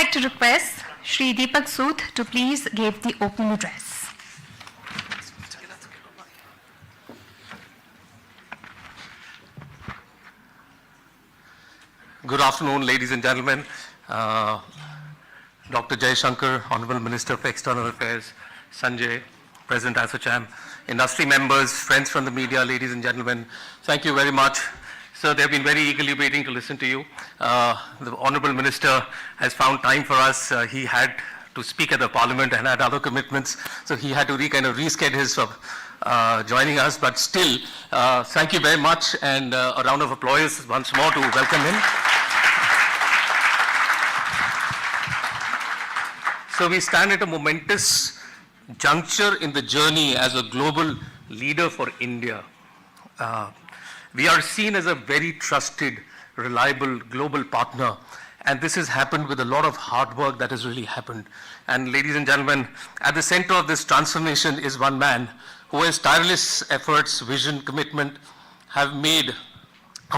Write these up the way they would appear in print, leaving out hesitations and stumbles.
like to request Shri Deepak Sood to please give the opening address. Good afternoon, ladies and gentlemen. Dr. Jaishankar, Honorable Minister for External Affairs, Sanjay, President ASSOCHAM, industry members, friends from the media, ladies and gentlemen, thank you very much. Sir, they've been very eagerly waiting to listen to you. The Honorable Minister has found time for us. He had to speak at the Parliament and had other commitments, so he had to reschedule his joining us, but still, thank you very much, and a round of applause once more to welcome him. So we stand at a momentous juncture in the journey as a global leader for India. We are seen as a very trusted, reliable global partner, and this has happened with a lot of hard work that has really happened. And ladies and gentlemen, at the center of this transformation is one man who has tireless efforts, vision, commitment, who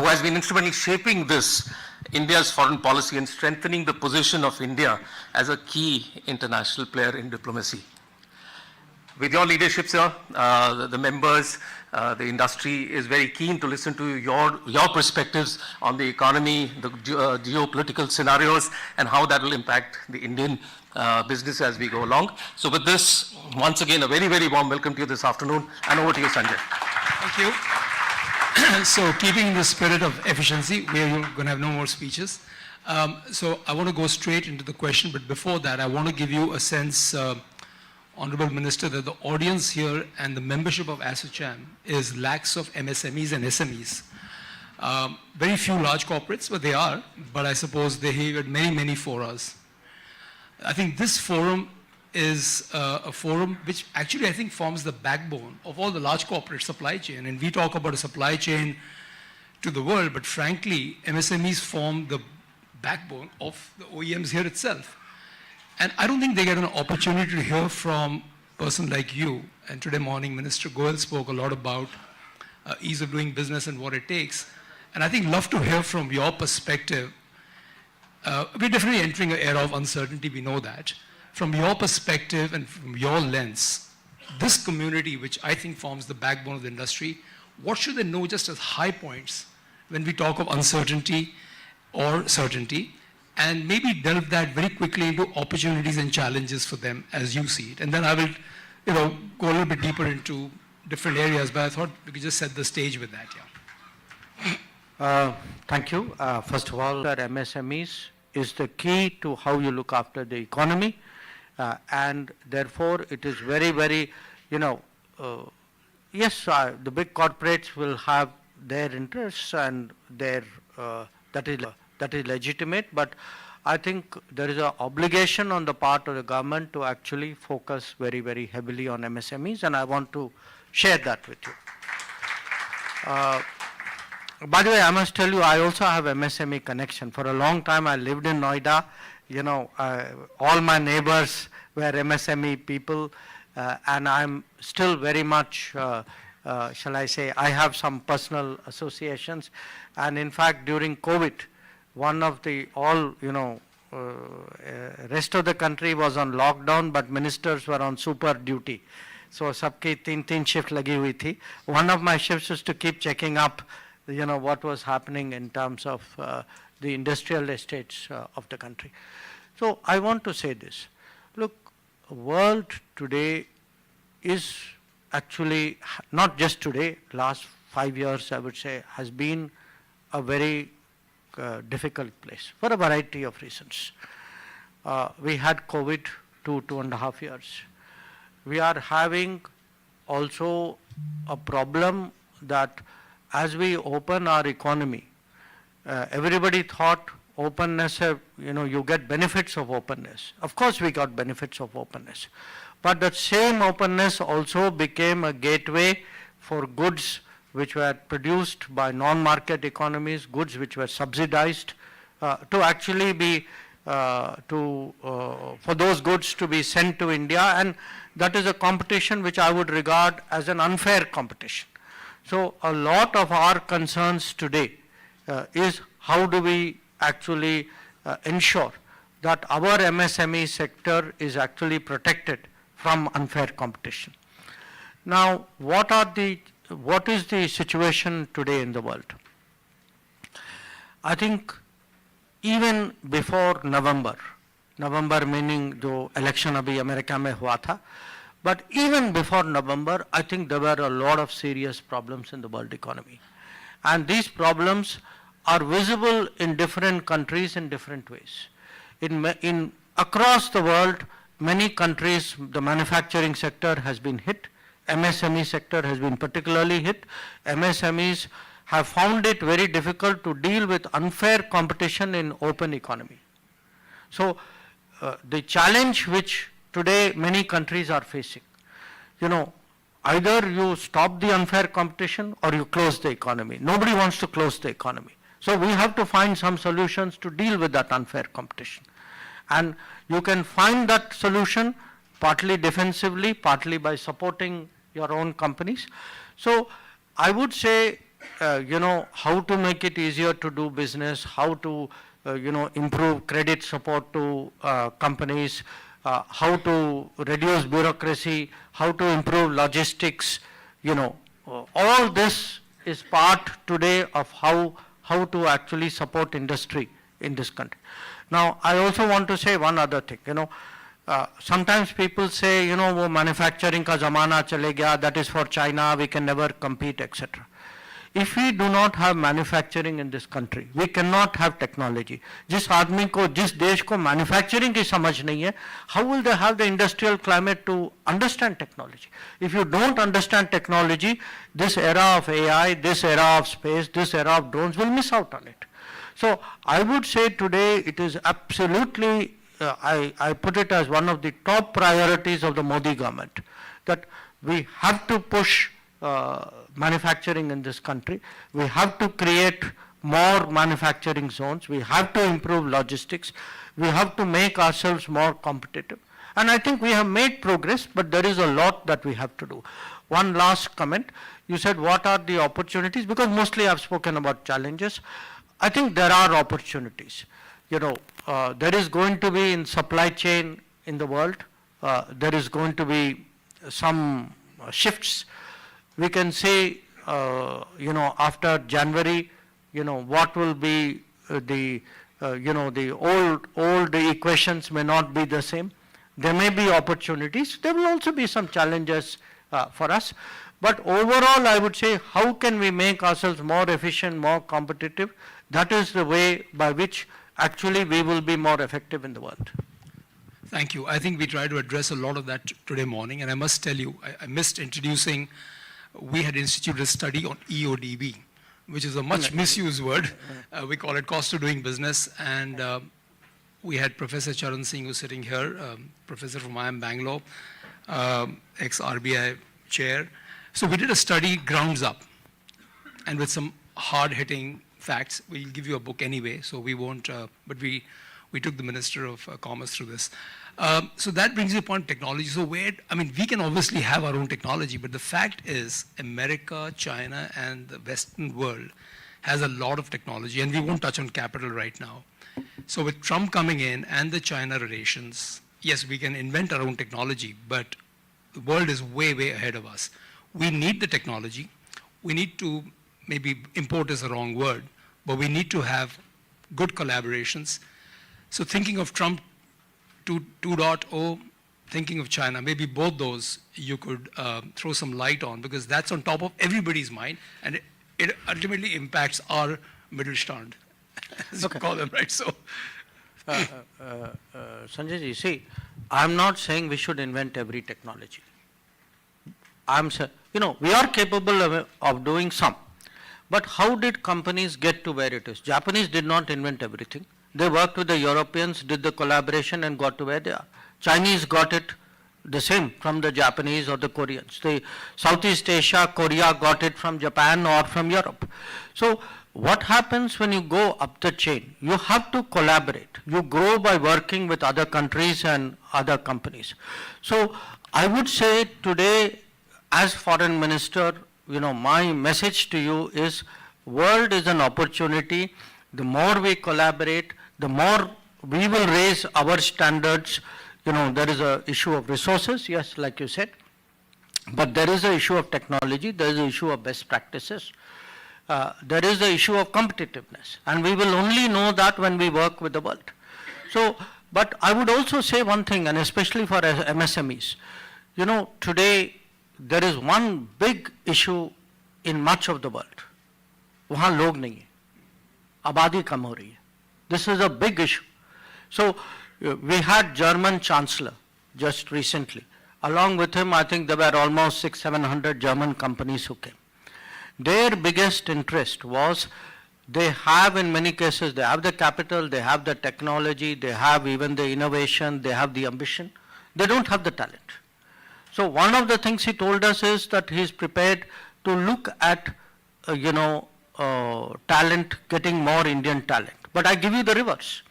has been instrumental in shaping this, India's foreign policy and strengthening the position of India as a key international player in diplomacy. With your leadership, sir, the members, the industry is very keen to listen to your perspectives on the economy, the geopolitical scenarios, and how that will impact the Indian business as we go along. So with this, once again, a very, very warm welcome to you this afternoon, and over to you, Sanjay. Thank you. So keeping the spirit of efficiency, we're going to have no more speeches. So I want to go straight into the question, but before that, I want to give you a sense, Honorable Minister, that the audience here and the membership of ASSOCHAM is lakhs of MSMEs and SMEs. Very few large corporates, but they are, but I suppose they have many, many forums. I think this forum is a forum which actually I think forms the backbone of all the large corporate supply chain. And we talk about a supply chain to the world, but frankly, MSMEs form the backbone of the OEMs here itself. And I don't think they get an opportunity to hear from a person like you. And today morning, Minister Goel spoke a lot about ease of doing business and what it takes. And I think love to hear from your perspective. We're definitely entering an era of uncertainty, we know that. From your perspective and from your lens, this community, which I think forms the backbone of the industry, what should they know just as high points when we talk of uncertainty or certainty, and maybe delve that very quickly into opportunities and challenges for them as you see it. And then I will go a little bit deeper into different areas, but I thought we could just set the stage with that. Yeah. Thank you. First of all, that MSMEs is the key to how you look after the economy. And therefore, it is very, very, yes, the big corporates will have their interests and their, that is legitimate, but I think there is an obligation on the part of the government to actually focus very, very heavily on MSMEs, and I want to share that with you. By the way, I must tell you, I also have MSME connection. For a long time, I lived in Noida. All my neighbors were MSME people, and I'm still very much, shall I say, I have some personal associations. And in fact, during COVID, one of the rest of the country was on lockdown, but ministers were on super duty. So sabki teen shift lagi hui thi. One of my shifts was to keep checking up, what was happening in terms of the industrial estates of the country. So I want to say this. Look, world today is actually, not just today, last 5 years, I would say, has been a very difficult place for a variety of reasons. We had COVID 2.5 years. We are having also a problem that as we open our economy, everybody thought openness, you get benefits of openness. Of course we got benefits of openness. But that same openness also became a gateway for goods which were produced by non-market economies, goods which were subsidized, to actually be, for those goods to be sent to India, and that is a competition which I would regard as an unfair competition. So a lot of our concerns today is how do we actually ensure that our MSME sector is actually protected from unfair competition. Now, what is the situation today in the world? I think even before November meaning जो election अभी America में हुआ था, but even before November, I think there were a lot of serious problems in the world economy. And these problems are visible in different countries in different ways. Across the world, many countries, the manufacturing sector has been hit. MSME sector has been particularly hit. MSMEs have found it very difficult to deal with unfair competition in open economy. So the challenge which today many countries are facing, either you stop the unfair competition or you close the economy. Nobody wants to close the economy. So we have to find some solutions to deal with that unfair competition. And you can find that solution partly defensively, partly by supporting your own companies. So I would say, how to make it easier to do business, how to, improve credit support to companies, how to reduce bureaucracy, how to improve logistics, all this is part today of how to actually support industry in this country. Now, I also want to say one other thing, sometimes people say, wo manufacturing ka zamana chale gaya, that is for China, we can never compete, etc. If we do not have manufacturing in this country, we cannot have technology. जिस आदमी को, जिस देश को manufacturing की समझ नहीं है, how will they have the industrial climate to understand technology? If you don't understand technology, this era of AI, this era of space, this era of drones will miss out on it. So I would say today it is absolutely, I put it as one of the top priorities of the Modi government, that we have to push manufacturing in this country. We have to create more manufacturing zones. We have to improve logistics. We have to make ourselves more competitive. And I think we have made progress, but there is a lot that we have to do. One last comment. You said, what are the opportunities? Because mostly I've spoken about challenges. I think there are opportunities. There is going to be in supply chain in the world, there is going to be some shifts. We can say, after January, what will be the old equations may not be the same. There may be opportunities. There will also be some challenges for us. But overall, I would say, how can we make ourselves more efficient, more competitive? That is the way by which actually we will be more effective in the world. Thank you. I think we tried to address a lot of that today morning, and I must tell you, I missed introducing, we had instituted a study on EODB, which is a much misused word. We call it cost of doing business, and we had Professor Charan Singh, who's sitting here, professor from IIM Bangalore, ex-RBI chair. So we did a study grounds up, and with some hard-hitting facts. We'll give you a book anyway, so we won't, but we took the Minister of Commerce through this. So that brings you upon technology. So we can obviously have our own technology, but the fact is America, China, and the Western world has a lot of technology, and we won't touch on capital right now. So with Trump coming in and the China relations, yes, we can invent our own technology, but the world is way, way ahead of us. We need the technology. We need to, maybe import is the wrong word, but we need to have good collaborations. So thinking of Trump 2.0, thinking of China, maybe both those you could throw some light on, because that's on top of everybody's mind, and it ultimately impacts our Mittelstand, as you call them, right? So, Sanjay ji, see, I'm not saying we should invent every technology. I'm saying, we are capable of doing some. But how did companies get to where it is? Japanese did not invent everything. They worked with the Europeans, did the collaboration, and got to where they are. Chinese got it the same from the Japanese or the Koreans. The Southeast Asia, Korea got it from Japan or from Europe. So what happens when you go up the chain? You have to collaborate. You grow by working with other countries and other companies. So I would say today, as Foreign Minister, my message to you is, world is an opportunity. The more we collaborate, the more we will raise our standards. There is a issue of resources, yes, like you said, but there is an issue of technology, there is an issue of best practices, there is the issue of competitiveness, and we will only know that when we work with the world. So, but I would also say one thing, and especially for MSMEs, today there is one big issue in much of the world. वहाँ लोग नहीं है, आबादी कम हो रही है. This is a big issue. So we had German Chancellor just recently. Along with him, I think there were almost 600-700 German companies who came. Their biggest interest was they have, in many cases, they have the capital, they have the technology, they have even the innovation, they have the ambition. They don't have the talent. So one of the things he told us is that he is prepared to look at, talent, getting more Indian talent. But I give you the reverse.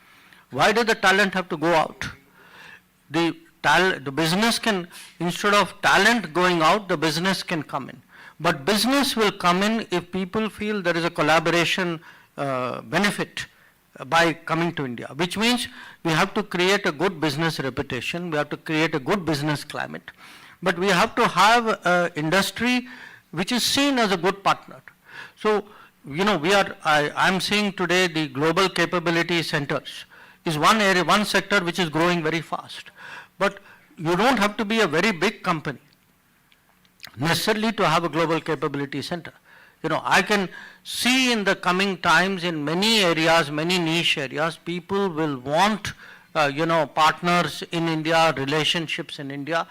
Why does the talent have to go out? The business can, instead of talent going out, the business can come in. But business will come in if people feel there is a collaboration benefit by coming to India, which means we have to create a good business reputation, we have to create a good business climate, but we have to have an industry which is seen as a good partner. So, I'm seeing today the global capability centers is one area, one sector which is growing very fast. But you don't have to be a very big company necessarily to have a global capability center. I can see in the coming times in many areas, many niche areas, people will want, partners in India, relationships in India.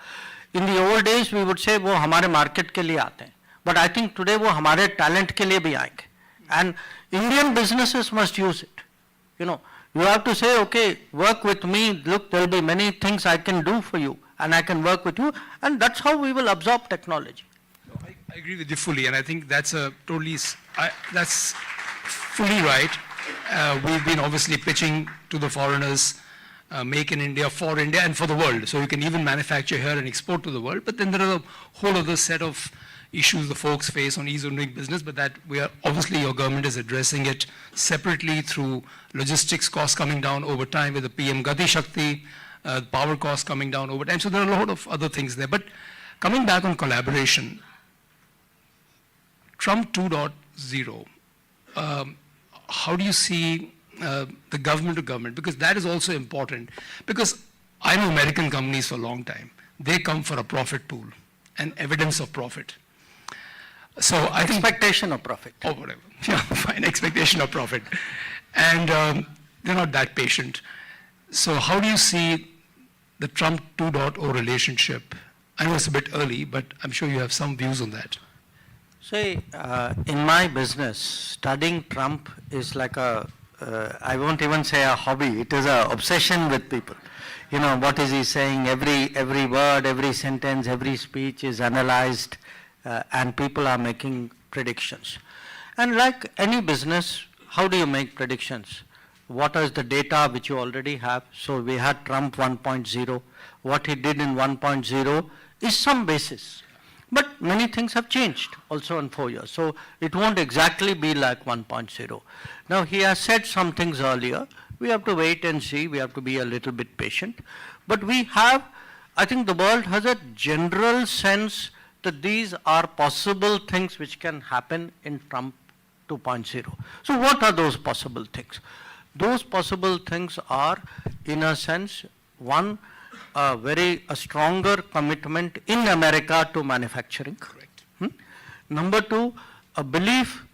In the old days, we would say, वो हमारे market के लिए आते हैं. But I think today वो हमारे talent के लिए भी आएंगे. And Indian businesses must use it. You have to say, okay, work with me, look, there will be many things I can do for you, and I can work with you, and that's how we will absorb technology. I agree with you fully, and I think that's that's fully right. We've been obviously pitching to the foreigners, make in India, for India, and for the world. So you can even manufacture here and export to the world, but then there are a whole other set of issues the folks face on ease of doing business, but that obviously your government is addressing it separately through logistics costs coming down over time with the PM Gati Shakti, power costs coming down over time. So there are a lot of other things there. But coming back on collaboration, Trump 2.0, how do you see the government to government? Because that is also important. Because I know American companies for a long time. They come for a profit pool and evidence of profit. So I think expectation of profit. Oh, whatever. Yeah, fine, expectation of profit. And they're not that patient. So how do you see the Trump 2.0 relationship? I know it's a bit early, but I'm sure you have some views on that. See, in my business, studying Trump is like I won't even say a hobby, it is an obsession with people. What is he saying? Every word, every sentence, every speech is analyzed. And people are making predictions. And like any business, how do you make predictions? What is the data which you already have? So we had Trump 1.0. What he did in 1.0 is some basis. But many things have changed also in 4 years. So it won't exactly be like 1.0. Now he has said some things earlier. We have to wait and see. We have to be a little bit patient. But I think the world has a general sense that these are possible things which can happen in Trump 2.0. So what are those possible things? Those possible things are, in a sense, one, a stronger commitment in America to manufacturing. Correct. Number two, a belief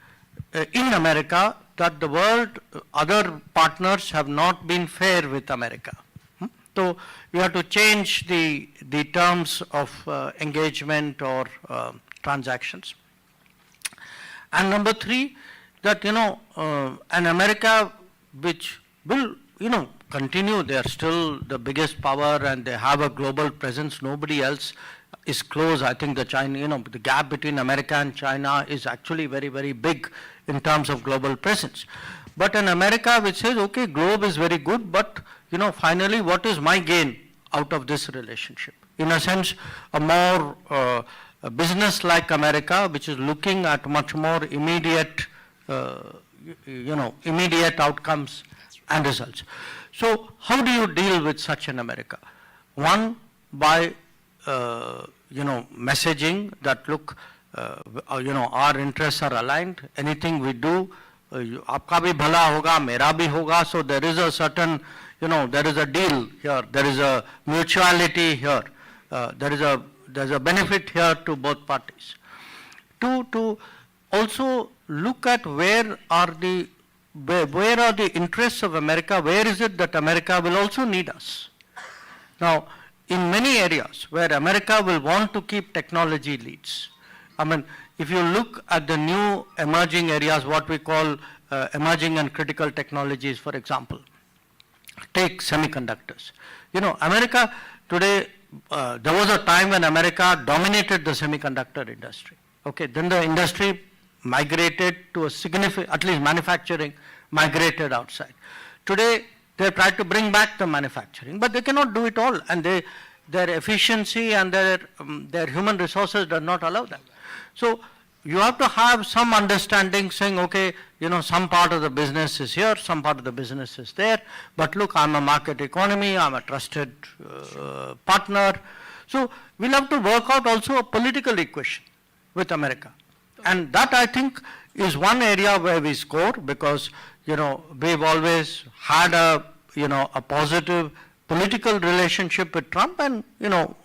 in America that the world, other partners have not been fair with America. So you have to change the terms of engagement or transactions. And number three, that an America which will continue, they are still the biggest power and they have a global presence. Nobody else is close. I think the gap between America and China is actually very, very big in terms of global presence. But an America which says, okay, globe is very good, but finally, what is my gain out of this relationship? In a sense, a more business-like America, which is looking at much more immediate, immediate outcomes and results. So how do you deal with such an America? One, by messaging that look, our interests are aligned. Anything we do, आपका भी भला होगा, मेरा भी होगा. So there is a certain, there is a deal here. There is a mutuality here. There's a benefit here to both parties. Two, to also look at where are the interests of America, where is it that America will also need us. Now, in many areas where America will want to keep technology leads, I mean, if you look at the new emerging areas, what we call emerging and critical technologies, for example, take semiconductors. America today, there was a time when America dominated the semiconductor industry. Okay, then the industry migrated to a significant, at least manufacturing migrated outside. Today, they try to bring back the manufacturing, but they cannot do it all, and their efficiency and their human resources does not allow that. So you have to have some understanding saying, okay, some part of the business is here, some part of the business is there, but look, I'm a market economy, I'm a trusted partner. So we'll have to work out also a political equation with America. And that, I think, is one area where we score, because, we've always had a positive political relationship with Trump, and,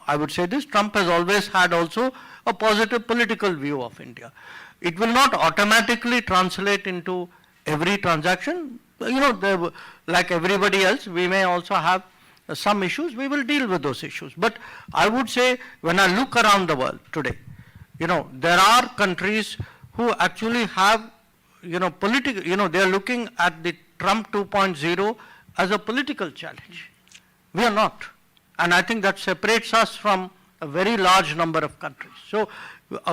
I would say this, Trump has always had also a positive political view of India. It will not automatically translate into every transaction. Like everybody else, we may also have some issues. We will deal with those issues. But I would say, when I look around the world today, there are countries who actually have, political, they are looking at the Trump 2.0 as a political challenge. We are not. And I think that separates us from a very large number of countries. So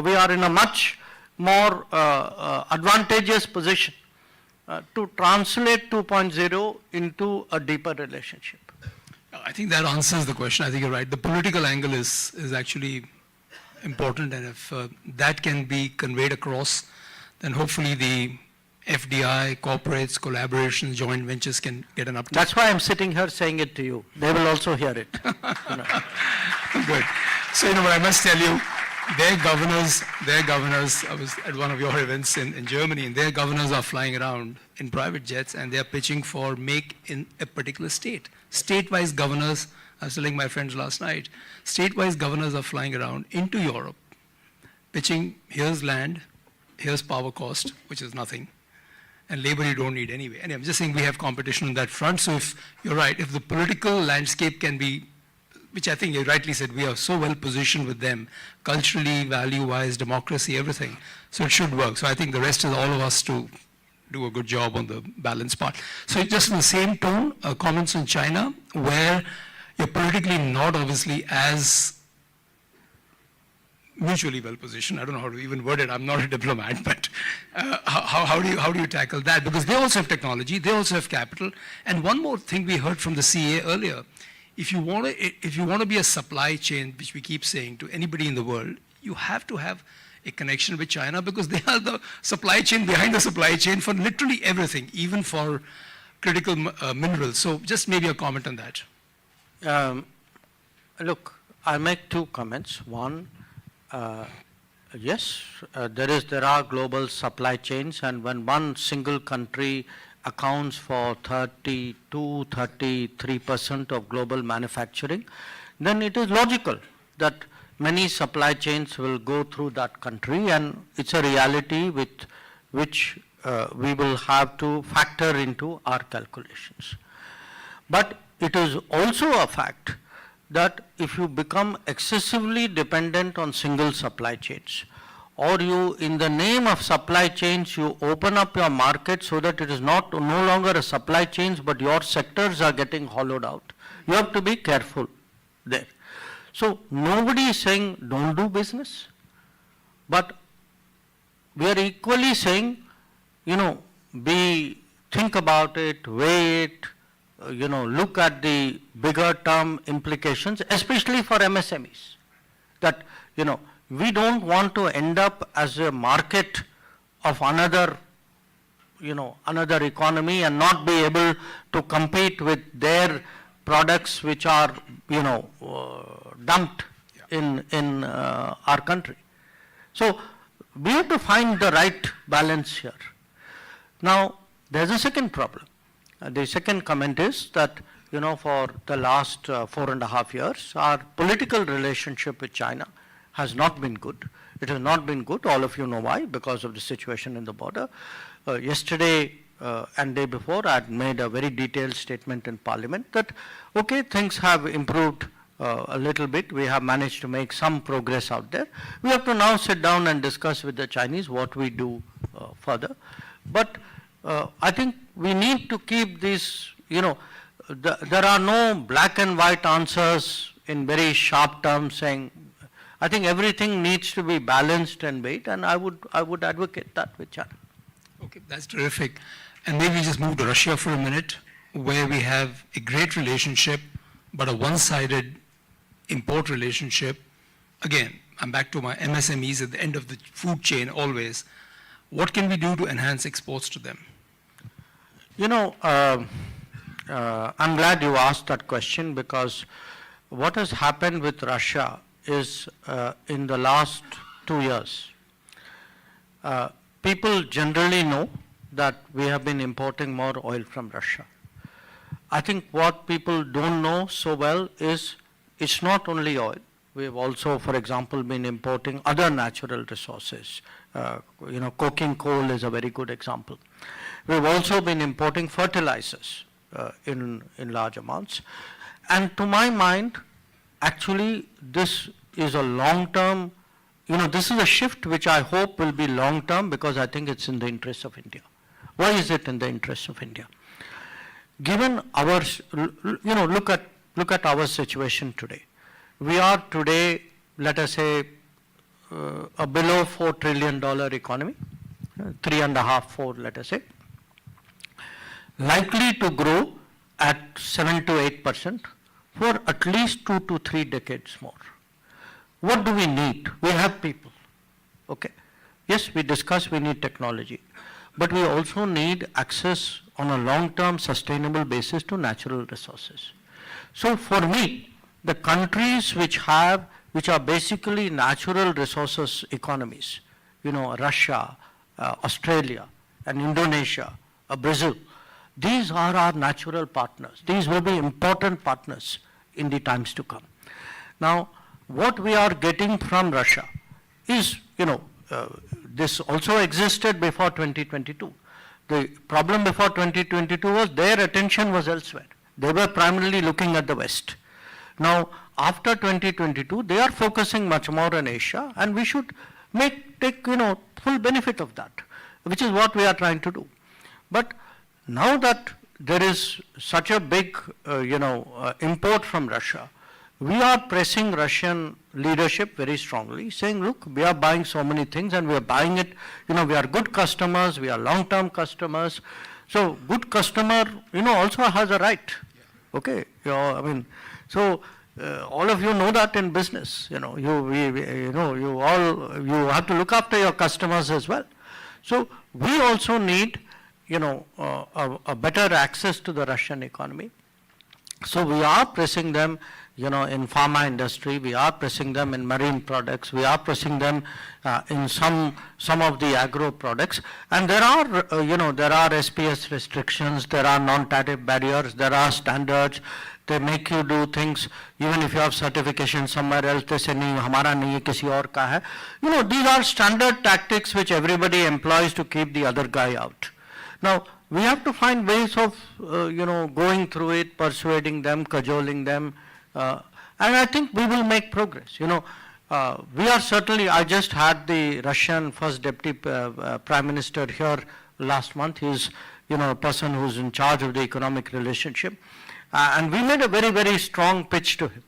we are in a much more advantageous position to translate 2.0 into a deeper relationship. I think that answers the question. I think you're right. The political angle is actually important, and if that can be conveyed across, then hopefully the FDI, corporates, collaborations, joint ventures can get an uptick. That's why I'm sitting here saying it to you. They will also hear it. Good. So, but I must tell you, their governors, I was at one of your events in Germany, and their governors are flying around in private jets, and they are pitching for make in a particular state. State-wise governors, I was telling my friends last night, state-wise governors are flying around into Europe, pitching, here's land, here's power cost, which is nothing, and labor you don't need anyway. And I'm just saying we have competition on that front. So if you're right, if the political landscape can be, which I think you rightly said, we are so well positioned with them, culturally, value-wise, democracy, everything. So it should work. So I think the rest is all of us to do a good job on the balance part. So just in the same tone, comments on China, where you're politically not obviously as mutually well positioned. I don't know how to even word it. I'm not a diplomat, but how do you tackle that? Because they also have technology, they also have capital. And one more thing we heard from the CA earlier: if you want to be a supply chain, which we keep saying to anybody in the world, you have to have a connection with China, because they are the supply chain behind the supply chain for literally everything, even for critical minerals. So just maybe a comment on that. Look, I'll make two comments. One, yes, there are global supply chains, and when one single country accounts for 33% of global manufacturing, then it is logical that many supply chains will go through that country, and it's a reality with which we will have to factor into our calculations. But it is also a fact that if you become excessively dependent on single supply chains, or you, in the name of supply chains, you open up your market so that it is no longer a supply chains, but your sectors are getting hollowed out. You have to be careful there. So nobody is saying don't do business, but we are equally saying, think about it, weigh it, look at the bigger term implications, especially for MSMEs, that, we don't want to end up as a market of another, another economy and not be able to compete with their products which are, dumped in our country. So we have to find the right balance here. Now, there's a second problem. The second comment is that, for the last 4.5 years, our political relationship with China has not been good. It has not been good. All of you know why, because of the situation in the border. Yesterday and day before, I had made a very detailed statement in Parliament that, okay, things have improved a little bit. We have managed to make some progress out there. We have to now sit down and discuss with the Chinese what we do further. But I think we need to keep these, there are no black and white answers in very sharp terms saying, I think everything needs to be balanced and weighed, and I would advocate that with China. Okay, that's terrific. And maybe just move to Russia for a minute, where we have a great relationship, but a one-sided import relationship. Again, I'm back to my MSMEs at the end of the food chain always. What can we do to enhance exports to them? I'm glad you asked that question, because what has happened with Russia is in the last 2 years, people generally know that we have been importing more oil from Russia. I think what people don't know so well is it's not only oil. We have also, for example, been importing other natural resources. Coking coal is a very good example. We've also been importing fertilizers in large amounts. And to my mind, actually, this is a long-term, this is a shift which I hope will be long-term, because I think it's in the interest of India. Why is it in the interest of India? Given our, look at our situation today. We are today, let us say, a below $4 trillion economy, 3.5, 4, let us say, likely to grow at 7 to 8% for at least 2 to 3 decades more. What do we need? We have people. Okay. Yes, we discuss we need technology, but we also need access on a long-term sustainable basis to natural resources. So for me, the countries which are basically natural resources economies, Russia, Australia, and Indonesia, Brazil, these are our natural partners. These will be important partners in the times to come. Now, what we are getting from Russia is, this also existed before 2022. The problem before 2022 was their attention was elsewhere. They were primarily looking at the West. Now, after 2022, they are focusing much more on Asia, and we should take full benefit of that, which is what we are trying to do. But now that there is such a big, import from Russia, we are pressing Russian leadership very strongly, saying, look, we are buying so many things and we are buying it, we are good customers, we are long-term customers. So good customer, also has a right. Okay, so all of you know that in business, you have to look after your customers as well. So we also need, a better access to the Russian economy. So we are pressing them, in pharma industry, we are pressing them in marine products, we are pressing them in some of the agro products. And there are, there are SPS restrictions, there are non-tariff barriers, there are standards. They make you do things, even if you have certification somewhere else, they say, nahi, hamara nahi hai, kisi aur ka hai. These are standard tactics which everybody employs to keep the other guy out. Now, we have to find ways of, going through it, persuading them, cajoling them, and I think we will make progress. We are certainly, I just had the Russian First Deputy Prime Minister here last month. He's, a person who's in charge of the economic relationship. And we made a very, very strong pitch to him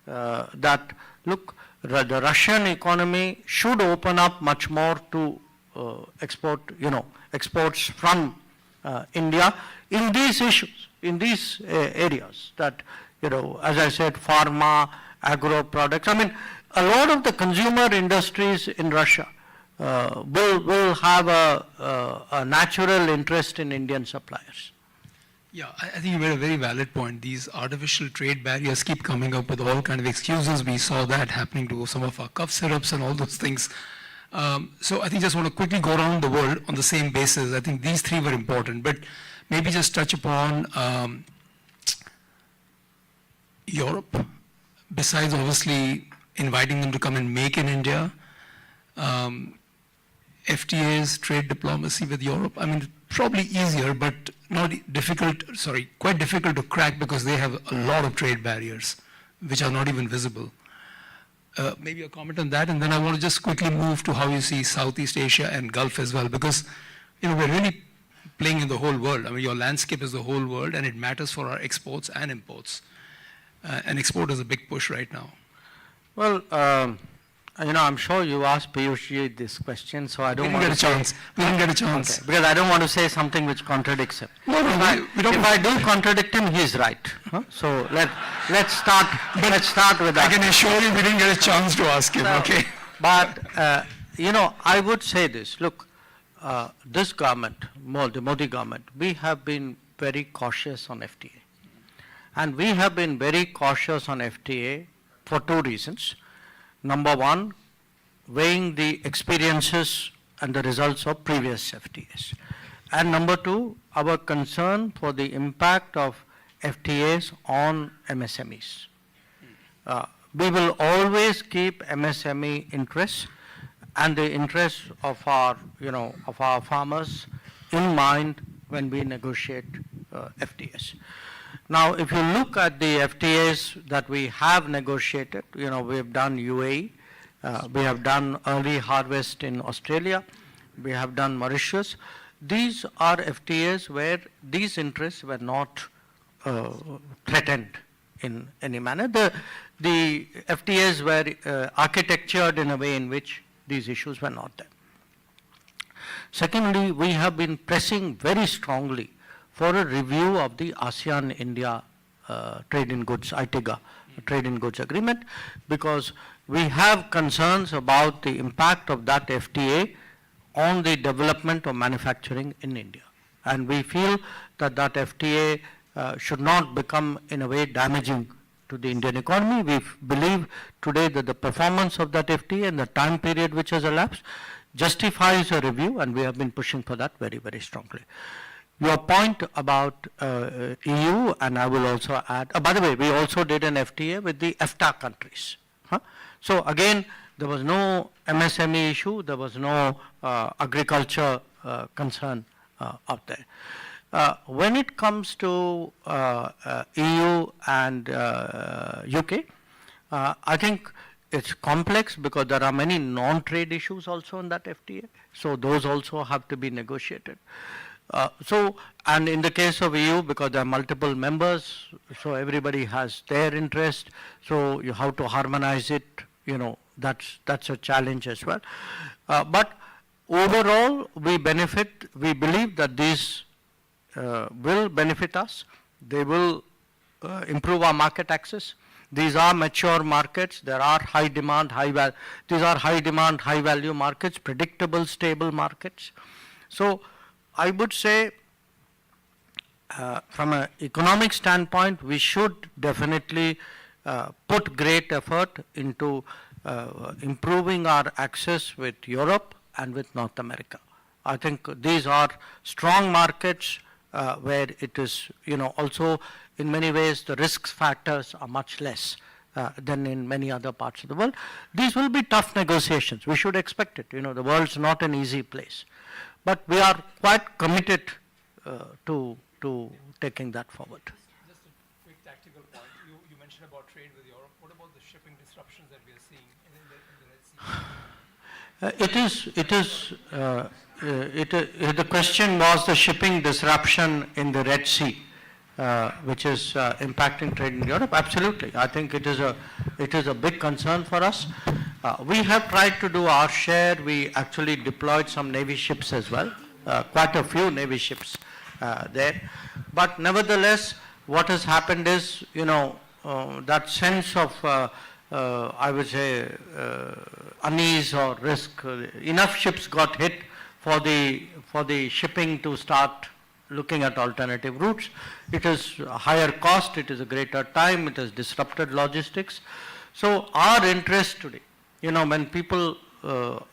that, look, the Russian economy should open up much more to exports from India in these issues, in these areas that, as I said, pharma, agro products. I mean, a lot of the consumer industries in Russia, will have a natural interest in Indian suppliers. Yeah, I think you made a very valid point. These artificial trade barriers keep coming up with all kind of excuses. We saw that happening to some of our cough syrups and all those things. So I think just want to quickly go around the world on the same basis. I think these three were important, but maybe just touch upon Europe, besides obviously inviting them to come and make in India, FTAs, trade diplomacy with Europe. I mean, probably easier, but not difficult, quite difficult to crack because they have a lot of trade barriers, which are not even visible. Maybe a comment on that, and then I want to just quickly move to how you see Southeast Asia and Gulf as well, because we're really playing in the whole world. I mean, your landscape is the whole world, and it matters for our exports and imports. And export is a big push right now. Well, I'm sure you asked Piyushji this question, so I don't want to say... We didn't get a chance. Okay, because I don't want to say something which contradicts him. No, we don't. If I do contradict him, he's right. Huh? So let's start with that. I can assure you we didn't get a chance to ask him, okay? But, I would say this. Look, this government, the Modi government, we have been very cautious on FTA. And we have been very cautious on FTA for two reasons. Number one, weighing the experiences and the results of previous FTAs. And number two, our concern for the impact of FTAs on MSMEs. We will always keep MSME interests and the interests of our farmers in mind when we negotiate FTAs. Now, if you look at the FTAs that we have negotiated, we have done UAE, we have done early harvest in Australia, we have done Mauritius. These are FTAs where these interests were not threatened in any manner. The FTAs were architectured in a way in which these issues were not there. Secondly, we have been pressing very strongly for a review of the ASEAN-India trade in goods, ITIGA, trade in goods agreement, because we have concerns about the impact of that FTA on the development of manufacturing in India. And we feel that that FTA should not become in a way damaging to the Indian economy. We believe today that the performance of that FTA and the time period which has elapsed justifies a review, and we have been pushing for that very, very strongly. Your point about EU, and I will also add, by the way, we also did an FTA with the EFTA countries. So again, there was no MSME issue, there was no agriculture concern out there. When it comes to EU and UK, I think it's complex because there are many non-trade issues also in that FTA, so those also have to be negotiated. And in the case of EU, because there are multiple members, so everybody has their interest, so you have to harmonize it, that's a challenge as well. But overall, we believe that these will benefit us. They will improve our market access. These are mature markets. There are high demand, these are high demand, high value markets, predictable, stable markets. So I would say from an economic standpoint, we should definitely put great effort into improving our access with Europe and with North America. I think these are strong markets where it is, also in many ways the risk factors are much less than in many other parts of the world. These will be tough negotiations. We should expect it. The world's not an easy place. But we are quite committed to taking that forward. Just a quick tactical point. You mentioned about trade with Europe. What about the shipping disruptions that we are seeing in the Red Sea? The question was the shipping disruption in the Red Sea, which is impacting trade in Europe. Absolutely. I think it is a big concern for us. We have tried to do our share. We actually deployed some Navy ships as well, quite a few Navy ships there. But nevertheless, what has happened is, that sense of I would say, unease or risk. Enough ships got hit for the shipping to start looking at alternative routes. It is a higher cost, it is a greater time, it has disrupted logistics. So our interest today, when people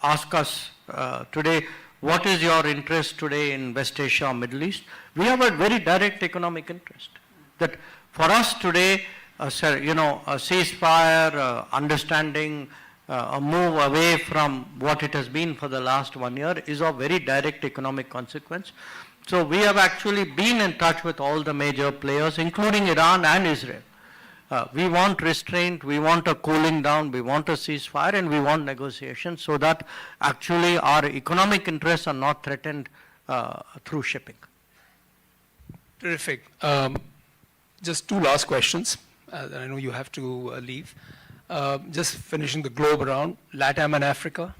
ask us today, what is your interest today in West Asia or Middle East? We have a very direct economic interest. That for us today, a ceasefire, understanding, a move away from what it has been for the last 1 year is of very direct economic consequence. So we have actually been in touch with all the major players, including Iran and Israel. We want restraint, we want a cooling down, we want a ceasefire, and we want negotiations so that actually our economic interests are not threatened through shipping. Terrific. Just two last questions. I know you have to leave. Just finishing the globe around, LATAM and Africa.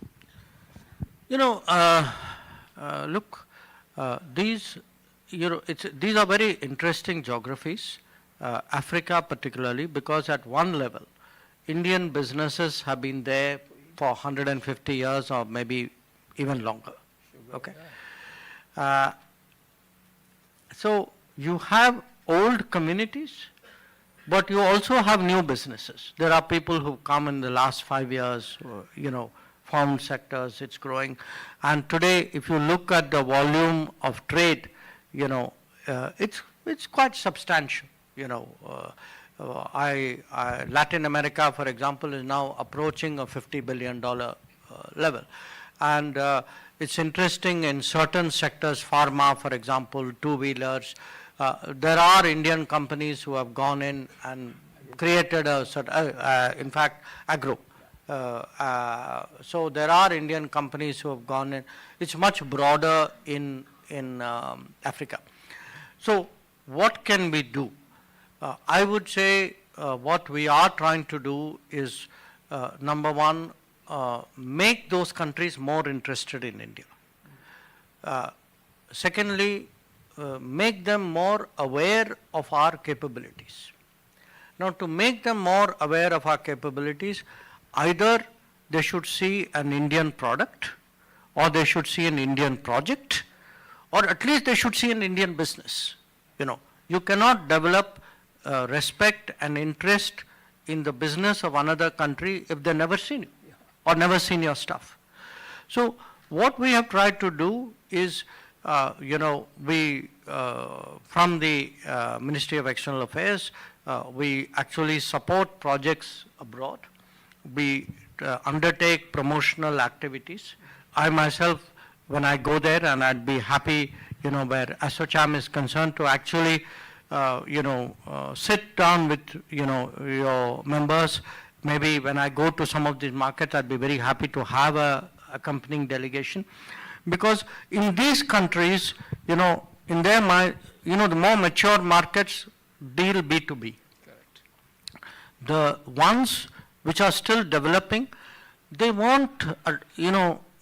Look, these are very interesting geographies. Africa particularly, because at one level, Indian businesses have been there for 150 years or maybe even longer. Okay. So you have old communities, but you also have new businesses. There are people who come in the last 5 years, found sectors, it's growing. And today, if you look at the volume of trade, it's quite substantial. Latin America, for example, is now approaching a $50 billion level. And it's interesting in certain sectors, pharma, for example, two-wheelers. There are Indian companies who have gone in and created in fact, agro. So there are Indian companies who have gone in. It's much broader in Africa. So what can we do? I would say what we are trying to do is, number one, make those countries more interested in India. Secondly, make them more aware of our capabilities. Now, to make them more aware of our capabilities, either they should see an Indian product, or they should see an Indian project, or at least they should see an Indian business. You cannot develop respect and interest in the business of another country if they've never seen you or never seen your stuff. So what we have tried to do is, we from the Ministry of External Affairs, we actually support projects abroad. We undertake promotional activities. I myself, when I go there, and I'd be happy, where ASSOCHAM is concerned, to actually sit down with, your members. Maybe when I go to some of these markets, I'd be very happy to have a accompanying delegation. Because in these countries, in their mind, the more mature markets deal B2B. Correct. The ones which are still developing, they want,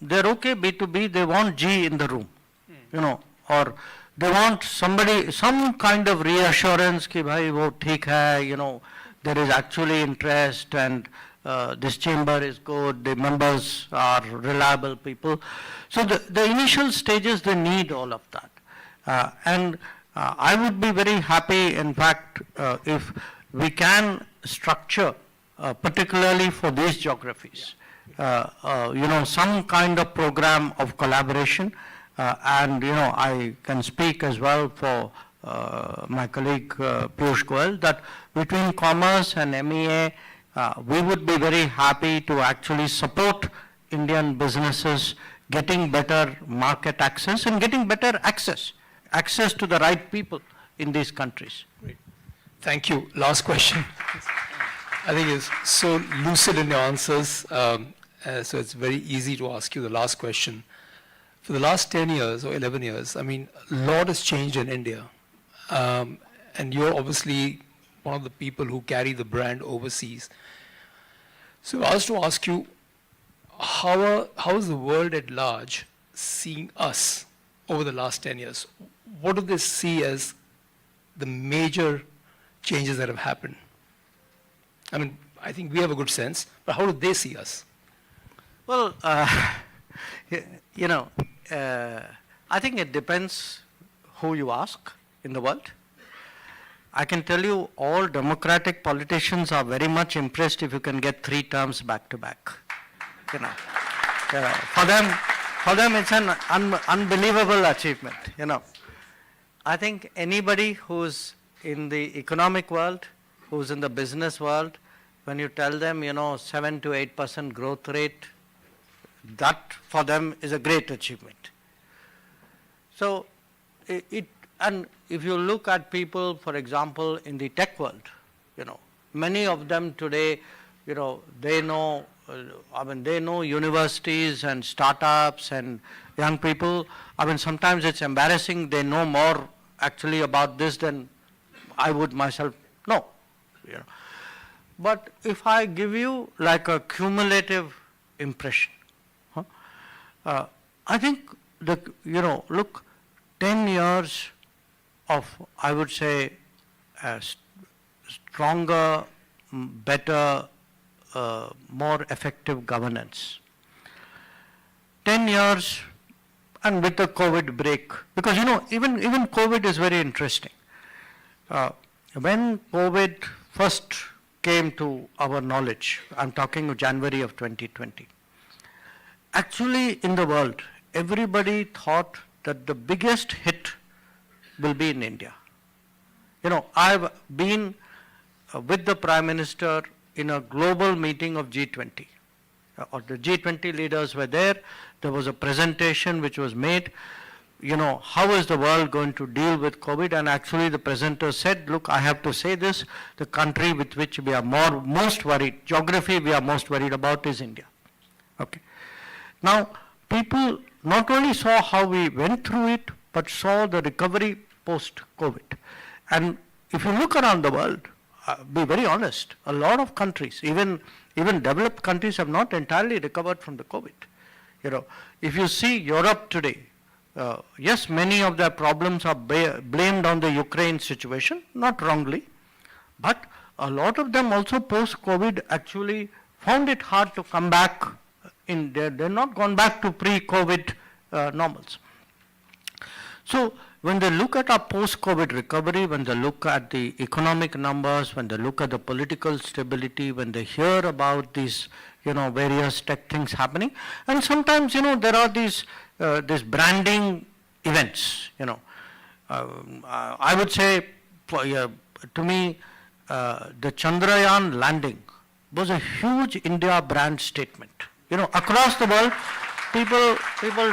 they're okay B2B, they want G in the room, or they want some kind of reassurance ki bhai wo theek hai, there is actually interest, and this chamber is good, the members are reliable people. So the initial stages, they need all of that. And I would be very happy, in fact, if we can structure, particularly for these geographies, some kind of program of collaboration. And I can speak as well for my colleague Piyush Goyal, that between commerce and MEA, we would be very happy to actually support Indian businesses getting better market access and getting better access to the right people in these countries. Great. Thank you. Last question. I think it's so lucid in your answers, so it's very easy to ask you the last question. For the last 10 years or 11 years, a lot has changed in India. And you're obviously one of the people who carry the brand overseas. So I was to ask you, how is the world at large seeing us over the last 10 years? What do they see as the major changes that have happened? I think we have a good sense, but how do they see us? Well, you know, I think it depends who you ask in the world. I can tell you all democratic politicians are very much impressed if you can get 3 terms back to back. You know, for them it's an unbelievable achievement, you know. I think anybody who's in the economic world, who's in the business world, when you tell them, you know, 7 to 8% growth rate, that for them is a great achievement. So and if you look at people, for example, in the tech world, you know, many of them today, you know, they know, they know universities and startups and young people. I mean, sometimes it's embarrassing. They know more actually about this than I would myself know. You know. But if I give you like a cumulative impression, I think look, 10 years of, I would say, stronger, better, more effective governance. 10 years, and with the COVID break, because you know, even COVID is very interesting. When COVID first came to our knowledge, I'm talking of January of 2020, actually in the world, everybody thought that the biggest hit will be in India. You know, I've been with the Prime Minister in a global meeting of G20. Or the G20 leaders were there. There was a presentation which was made. You know, how is the world going to deal with COVID? And actually the presenter said, look, I have to say this, the country with which we are most worried, geography we are most worried about is India. Okay. Now, people not only saw how we went through it, but saw the recovery post-COVID. And if you look around the world, be very honest, a lot of countries, even developed countries, have not entirely recovered from the COVID. You know, if you see Europe today, yes, many of their problems are blamed on the Ukraine situation, not wrongly, but a lot of them also post-COVID actually found it hard to come back. They're not gone back to pre-COVID normals. So when they look at our post-COVID recovery, when they look at the economic numbers, when they look at the political stability, when they hear about these, you know, various tech things happening, and sometimes, you know, there are these branding events, you know. I would say, to me, the Chandrayaan landing was a huge India brand statement. You know, across the world, people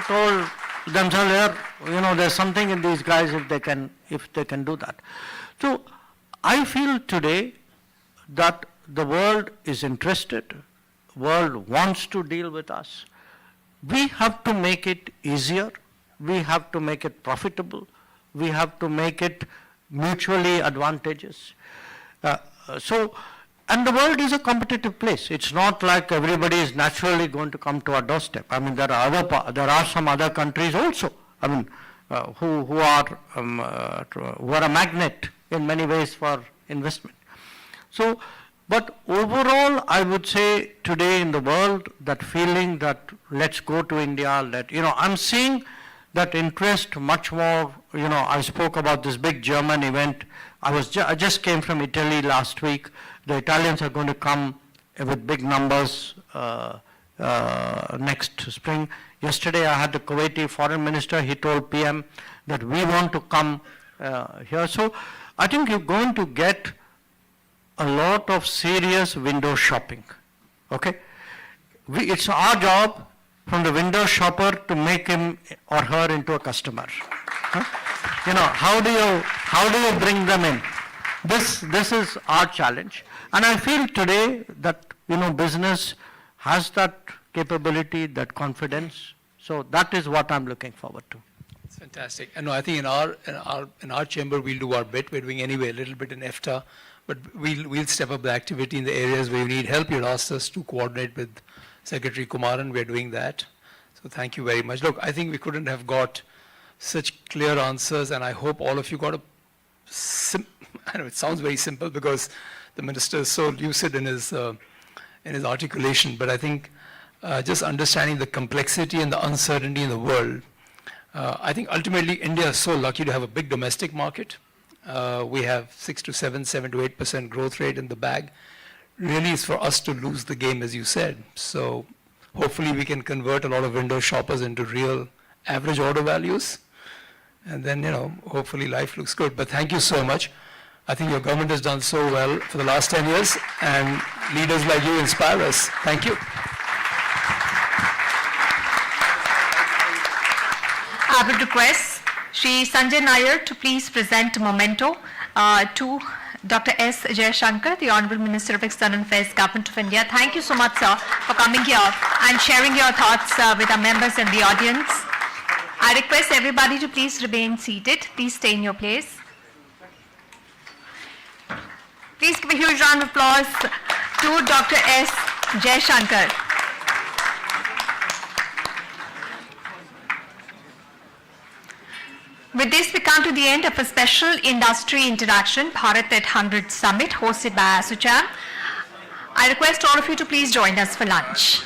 told themselves, you know, there's something in these guys if they can do that. So I feel today that the world is interested, world wants to deal with us. We have to make it easier, we have to make it profitable, we have to make it mutually advantageous. And the world is a competitive place. It's not like everybody is naturally going to come to our doorstep. I mean, there are some other countries also, I mean, who are a magnet in many ways for investment. So, but overall, I would say today in the world, that feeling that let's go to India, I'm seeing that interest much more. You know, I spoke about this big German event. I just came from Italy last week. The Italians are going to come with big numbers next spring. Yesterday I had the Kuwaiti foreign minister. He told PM that we want to come here. So I think you're going to get a lot of serious window shopping. Okay, it's our job from the window shopper to make him or her into a customer. Huh? You know, how do you bring them in? This is our challenge, and I feel today that, you know, business has that capability, that confidence. So that is what I'm looking forward to. It's fantastic. And no, I think in our chamber we'll do our bit. We're doing anyway a little bit in EFTA, but we'll step up the activity in the areas where you need help. You'll ask us to coordinate with Secretary Kumaran. We're doing that. So thank you very much. Look, I think we couldn't have got such clear answers, and I hope all of you got I know it sounds very simple because the minister is so lucid in his articulation, but I think just understanding the complexity and the uncertainty in the world, I think ultimately India is so lucky to have a big domestic market. We have 6 to 7, 7 to 8% growth rate in the bag. Really is for us to lose the game, as you said. So hopefully we can convert a lot of window shoppers into real average order values. And then, hopefully life looks good. But thank you so much. I think your government has done so well for the last 10 years, and leaders like you inspire us. Thank you. I would request Shri Sanjay Nair to please present a memento to Dr. S Jaishankar, the Honorable Minister of External Affairs, Government of India. Thank you so much, sir, for coming here and sharing your thoughts with our members and the audience. I request everybody to please remain seated. Please stay in your place. Please give a huge round of applause to Dr. S Jaishankar. With this, we come to the end of a special industry interaction, Bharat at 100 Summit, hosted by ASSOCHAM. I request all of you to please join us for lunch.